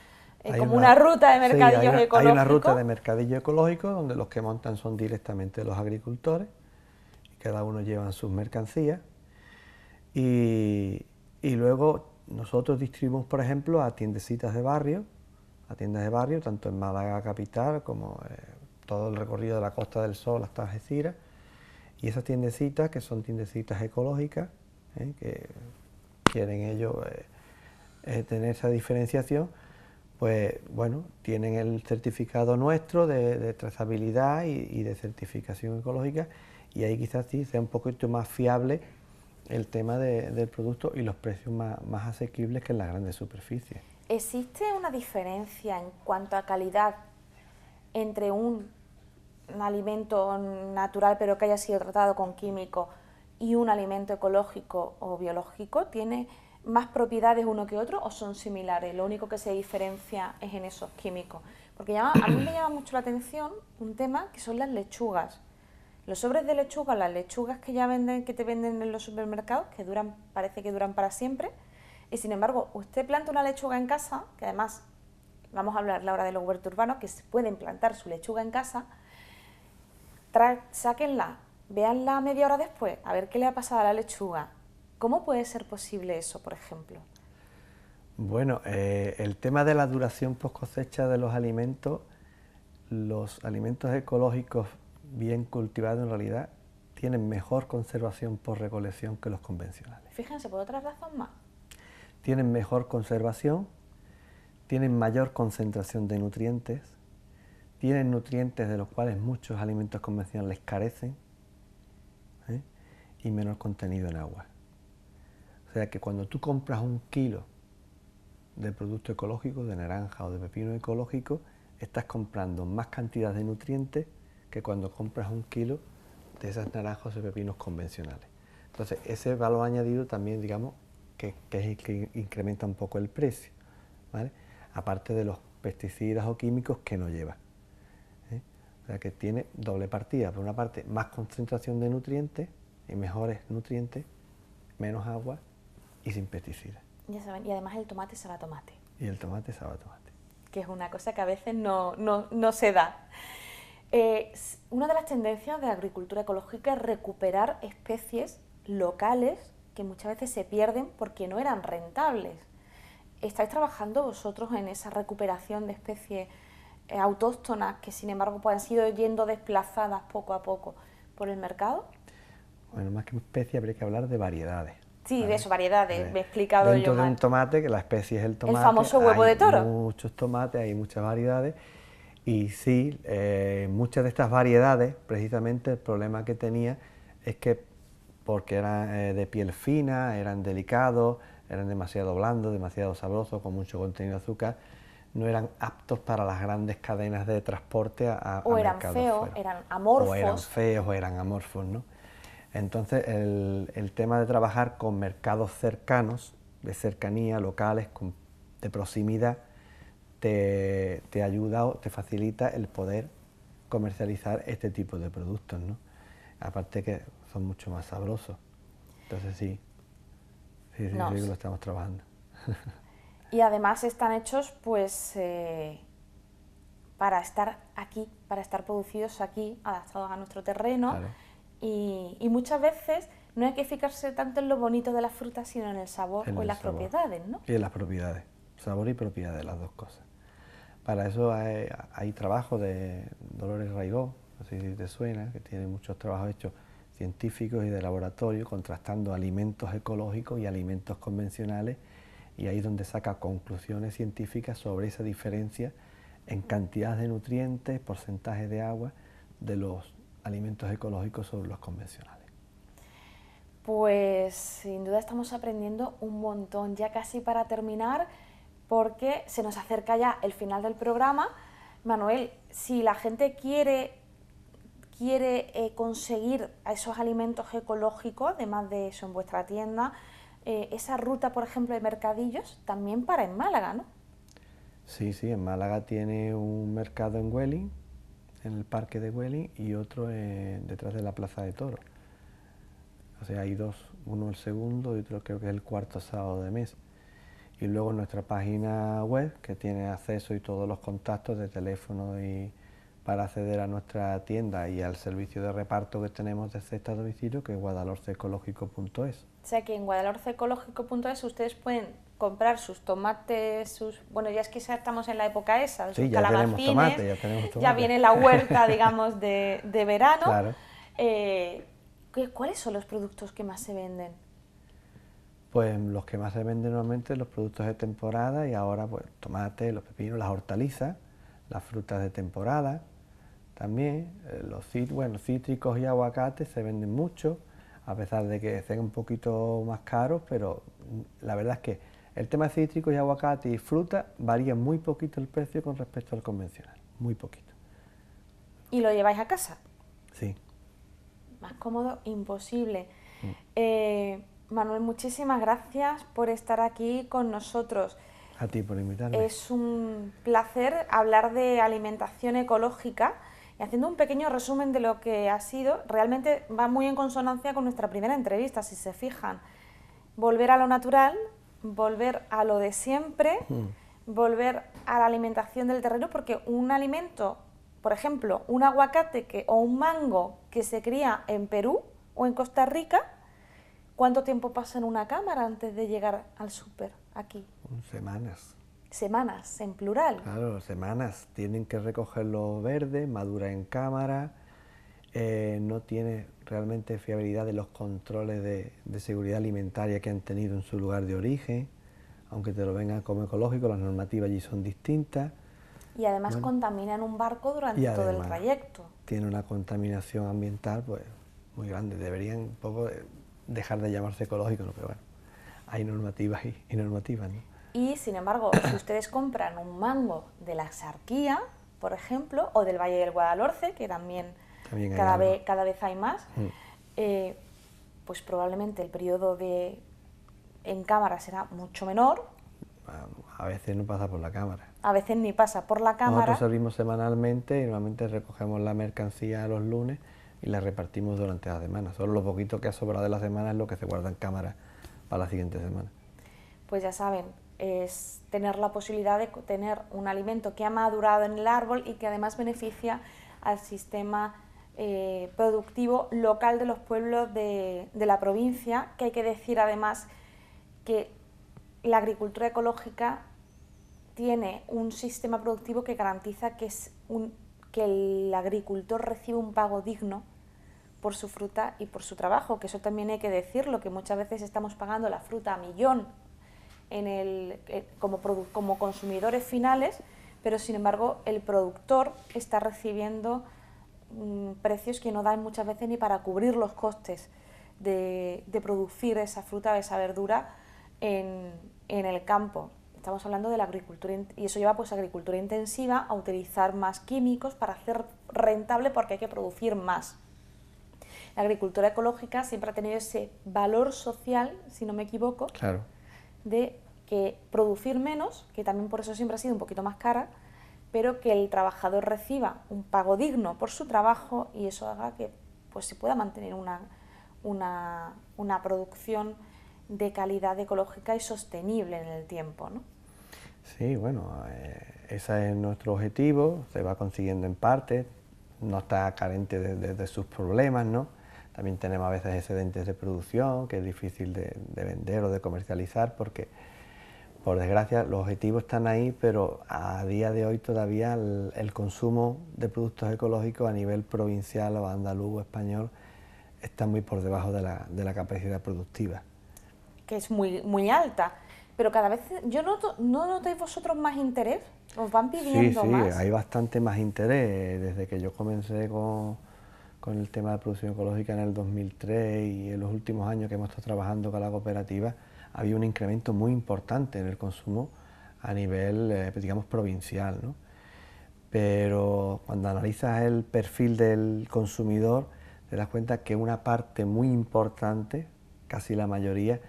como una ruta de mercadillos ecológicos. Hay una ruta de mercadillo ecológico donde los que montan son directamente los agricultores, y cada uno lleva sus mercancías, y luego nosotros distribuimos, por ejemplo, a tiendecitas de barrio, tanto en Málaga capital como todo el recorrido de la Costa del Sol hasta Algeciras, y esas tiendecitas, que son tiendecitas ecológicas, que quieren ellos tener esa diferenciación, pues bueno, tienen el certificado nuestro de trazabilidad y de certificación ecológica, y ahí quizás sí sea un poquito más fiable el tema del producto y los precios más asequibles que en las grandes superficies. ¿Existe una diferencia en cuanto a calidad entre un alimento natural pero que haya sido tratado con químicos y un alimento ecológico o biológico? ¿Tiene más propiedades uno que otro o son similares? Lo único que se diferencia es en esos químicos. Porque a mí me llama mucho la atención un tema que son las lechugas. Los sobres de lechuga, las lechugas que que te venden en los supermercados, que parece que duran para siempre, y sin embargo, usted planta una lechuga en casa, que además, vamos a hablar ahora de los huertos urbanos, que se pueden plantar su lechuga en casa, sáquenla, véanla media hora después, a ver qué le ha pasado a la lechuga. ¿Cómo puede ser posible eso, por ejemplo? Bueno, el tema de la duración post cosecha de los alimentos ecológicos bien cultivados en realidad tienen mejor conservación por recolección que los convencionales. Fíjense, por otra razón más. Tienen mejor conservación, tienen mayor concentración de nutrientes, tienen nutrientes de los cuales muchos alimentos convencionales carecen, y menor contenido en agua. O sea que cuando tú compras un kilo de producto ecológico, de naranja o de pepino ecológico, estás comprando más cantidad de nutrientes que cuando compras un kilo de esas naranjas o pepinos convencionales. Entonces, ese valor añadido también, digamos, que es el que incrementa un poco el precio, ¿vale? Aparte de los pesticidas o químicos que no lleva. O sea, que tiene doble partida. Por una parte, más concentración de nutrientes y mejores nutrientes, menos agua y sin pesticidas. Ya saben, y además el tomate sabe a tomate. Y el tomate sabe a tomate. Que es una cosa que a veces no se da. Una de las tendencias de la agricultura ecológica es recuperar especies locales que muchas veces se pierden porque no eran rentables. ¿Estáis trabajando vosotros en esa recuperación de especies autóctonas que sin embargo pues, han sido yendo desplazadas poco a poco por el mercado? Bueno, más que especie habría que hablar de variedades. Sí, ¿vale? de eso, variedades, me he explicado dentro yo de mal. un tomate, que la especie es el tomate. El famoso huevo hay de toro. Muchos tomates, hay muchas variedades. Y sí, muchas de estas variedades, precisamente el problema que tenía es que porque eran de piel fina, eran delicados, eran demasiado blandos, demasiado sabrosos, con mucho contenido de azúcar, no eran aptos para las grandes cadenas de transporte a o eran mercados feos, fuera. eran amorfos. O eran feos, o eran amorfos, ¿no? Entonces, el tema de trabajar con mercados cercanos, de cercanía, locales, de proximidad, te ayuda o te facilita el poder comercializar este tipo de productos, ¿no? Aparte que son mucho más sabrosos. Entonces sí que lo estamos trabajando. Y además están hechos pues para estar aquí, para estar producidos aquí, adaptados a nuestro terreno. Claro. Y muchas veces no hay que fijarse tanto en lo bonito de las frutas, sino en el sabor o en las propiedades, ¿no? Y en las propiedades, sabor y propiedades, las dos cosas. Para eso hay trabajo de Dolores Raigó, no sé si te suena, que tiene muchos trabajos hechos científicos y de laboratorio, contrastando alimentos ecológicos y alimentos convencionales, y ahí es donde saca conclusiones científicas sobre esa diferencia en cantidad de nutrientes, porcentaje de agua de los alimentos ecológicos sobre los convencionales. Pues sin duda estamos aprendiendo un montón, ya casi para terminar, porque se nos acerca ya el final del programa. Manuel, si la gente quiere conseguir esos alimentos ecológicos, además de eso en vuestra tienda, esa ruta, por ejemplo, de mercadillos, también para en Málaga, ¿no? Sí, en Málaga tiene un mercado en Huelin, en el parque de Huelin, y otro detrás de la Plaza de Toros. O sea, hay dos, uno el segundo y otro creo que es el cuarto sábado de mes. Y luego nuestra página web, que tiene acceso y todos los contactos de teléfono y para acceder a nuestra tienda y al servicio de reparto que tenemos de cesta a domicilio, que es guadalhorceecológico.es. O sea que en guadalhorceecológico.es ustedes pueden comprar sus tomates, bueno, ya es que ya estamos en la época esa, sí, sus ya calabacines, tenemos tomate. Ya viene la huerta, digamos, de verano. Claro. ¿Cuáles son los productos que más se venden? Pues los que más se venden normalmente los productos de temporada, y ahora pues tomate, los pepinos, las hortalizas, las frutas de temporada, también los cítricos y aguacates se venden mucho, a pesar de que sean un poquito más caros, pero la verdad es que el tema de cítricos y aguacate y fruta varía muy poquito el precio con respecto al convencional, muy poquito. ¿Y lo lleváis a casa? Sí. Más cómodo, imposible. Manuel, muchísimas gracias por estar aquí con nosotros. A ti por invitarme. Es un placer hablar de alimentación ecológica y haciendo un pequeño resumen de lo que ha sido, realmente va muy en consonancia con nuestra primera entrevista, si se fijan. Volver a lo natural, volver a lo de siempre, volver a la alimentación del terreno, porque un alimento, por ejemplo, un aguacate o un mango que se cría en Perú o en Costa Rica, ¿cuánto tiempo pasa en una cámara antes de llegar al súper aquí? Semanas. Semanas, en plural. Claro, semanas. Tienen que recogerlo verde, madura en cámara, no tiene realmente fiabilidad de los controles de seguridad alimentaria que han tenido en su lugar de origen, aunque te lo vengan como ecológico, las normativas allí son distintas. Y además contaminan un barco durante todo el trayecto. Tiene una contaminación ambiental pues muy grande. Deberían un poco dejar de llamarse ecológico, ¿no? Pero bueno, hay normativas y normativas, ¿no? Y sin embargo, si ustedes compran un mango de la Axarquía, por ejemplo, o del Valle del Guadalhorce, que también También hay cada vez hay más, pues probablemente el periodo en cámara será mucho menor. A veces no pasa por la cámara. A veces ni pasa por la cámara. Nosotros servimos semanalmente y normalmente recogemos la mercancía los lunes y la repartimos durante la semana. Solo lo poquito que ha sobrado de la semana es lo que se guarda en cámara para la siguiente semana. Pues ya saben, es tener la posibilidad de tener un alimento que ha madurado en el árbol y que además beneficia al sistema productivo local de los pueblos de la provincia, que hay que decir además que la agricultura ecológica tiene un sistema productivo que garantiza que el agricultor recibe un pago digno por su fruta y por su trabajo, que eso también hay que decirlo, que muchas veces estamos pagando la fruta a millón como consumidores finales, pero sin embargo el productor está recibiendo precios que no dan muchas veces ni para cubrir los costes de producir esa fruta o esa verdura en el campo. Estamos hablando de la agricultura, y eso lleva pues a agricultura intensiva, a utilizar más químicos para hacer rentable, porque hay que producir más. La agricultura ecológica siempre ha tenido ese valor social, si no me equivoco, claro, de que producir menos, que también por eso siempre ha sido un poquito más cara, pero que el trabajador reciba un pago digno por su trabajo y eso haga que pues, se pueda mantener una producción de calidad ecológica y sostenible en el tiempo, ¿no? Sí, bueno, ese es nuestro objetivo, se va consiguiendo en parte, no está carente de sus problemas, ¿no? También tenemos a veces excedentes de producción, que es difícil de vender o de comercializar, porque, por desgracia, los objetivos están ahí, pero a día de hoy todavía el consumo de productos ecológicos a nivel provincial o andaluz o español está muy por debajo de la capacidad productiva. Que es muy, muy alta, pero cada vez, ¿no notáis vosotros más interés? ¿Os van pidiendo más? Sí, hay bastante más interés. Desde que yo comencé con el tema de producción ecológica en el 2003 y en los últimos años que hemos estado trabajando con la cooperativa, había un incremento muy importante en el consumo a nivel, digamos, provincial, ¿no? Pero cuando analizas el perfil del consumidor, te das cuenta que una parte muy importante, casi la mayoría,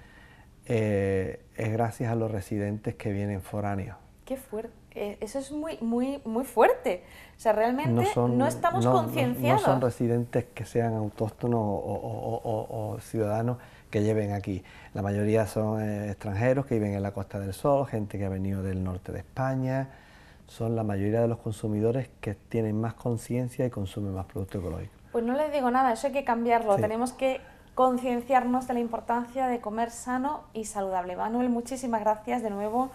es gracias a los residentes que vienen foráneos. Qué fuerte. Eso es muy, muy, muy fuerte. O sea, realmente no estamos concienciados. No son residentes que sean autóctonos o ciudadanos que lleven aquí. La mayoría son extranjeros que viven en la Costa del Sol, gente que ha venido del norte de España. Son la mayoría de los consumidores que tienen más conciencia y consumen más productos ecológicos. Pues no les digo nada, eso hay que cambiarlo. Sí. Tenemos que concienciarnos de la importancia de comer sano y saludable. Manuel, muchísimas gracias de nuevo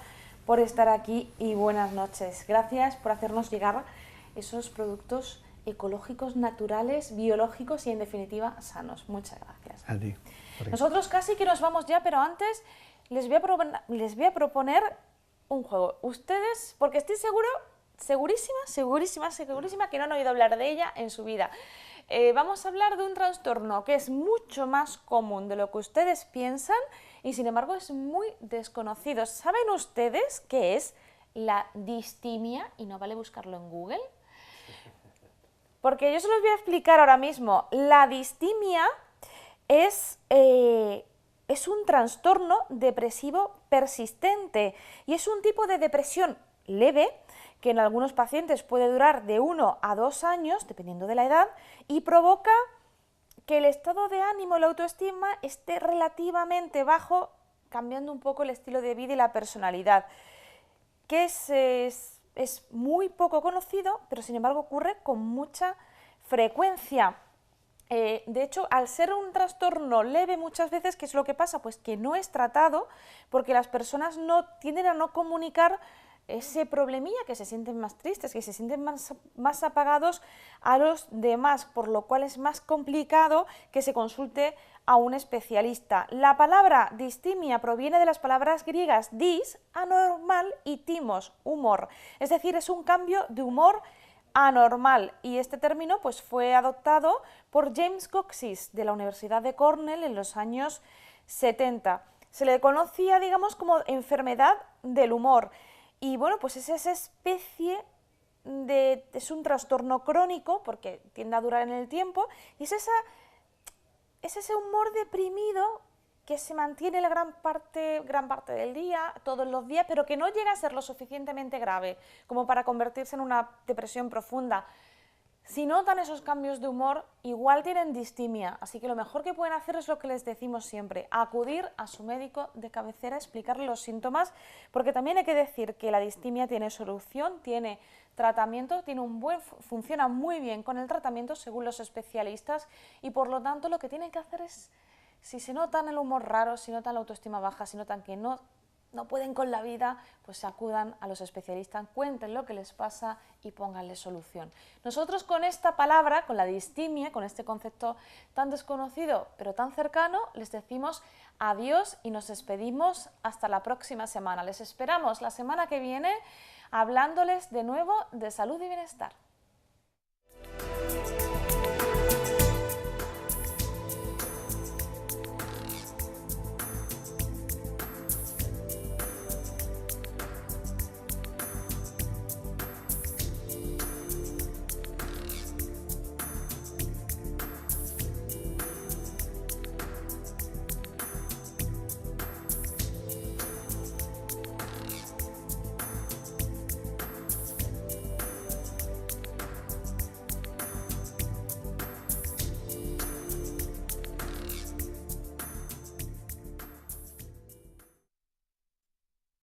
por estar aquí y buenas noches. Gracias por hacernos llegar esos productos ecológicos, naturales, biológicos y en definitiva sanos. Muchas gracias. A ti. Nosotros casi que nos vamos ya, pero antes les voy a proponer un juego. Ustedes, porque estoy segurísima que no han oído hablar de ella en su vida. Vamos a hablar de un trastorno que es mucho más común de lo que ustedes piensan y sin embargo es muy desconocido. ¿Saben ustedes qué es la distimia? Y no vale buscarlo en Google. Porque yo se los voy a explicar ahora mismo. La distimia es un trastorno depresivo persistente y es un tipo de depresión leve que en algunos pacientes puede durar de 1 a 2 años, dependiendo de la edad, y provoca que el estado de ánimo y la autoestima esté relativamente bajo, cambiando un poco el estilo de vida y la personalidad, que es muy poco conocido, pero sin embargo ocurre con mucha frecuencia. De hecho, al ser un trastorno leve muchas veces, ¿qué es lo que pasa? Pues que no es tratado porque las personas tienden a no comunicar ese problemilla, que se sienten más tristes, que se sienten más apagados a los demás, por lo cual es más complicado que se consulte a un especialista. La palabra distimia proviene de las palabras griegas dis, anormal, y timos, humor, es decir, es un cambio de humor anormal, y este término pues, fue adoptado por James Coxis de la Universidad de Cornell en los años 70. Se le conocía, digamos, como enfermedad del humor. Y bueno, pues es esa especie es un trastorno crónico, porque tiende a durar en el tiempo, y es ese humor deprimido que se mantiene la gran parte del día, todos los días, pero que no llega a ser lo suficientemente grave como para convertirse en una depresión profunda. Si notan esos cambios de humor, igual tienen distimia, así que lo mejor que pueden hacer es lo que les decimos siempre, acudir a su médico de cabecera, explicarle los síntomas, porque también hay que decir que la distimia tiene solución, tiene tratamiento, funciona muy bien con el tratamiento según los especialistas, y por lo tanto lo que tienen que hacer es, si se notan el humor raro, si notan la autoestima baja, si notan que no pueden con la vida, pues acudan a los especialistas, cuenten lo que les pasa y pónganle solución. Nosotros con esta palabra, con la distimia, con este concepto tan desconocido pero tan cercano, les decimos adiós y nos despedimos hasta la próxima semana. Les esperamos la semana que viene hablándoles de nuevo de salud y bienestar.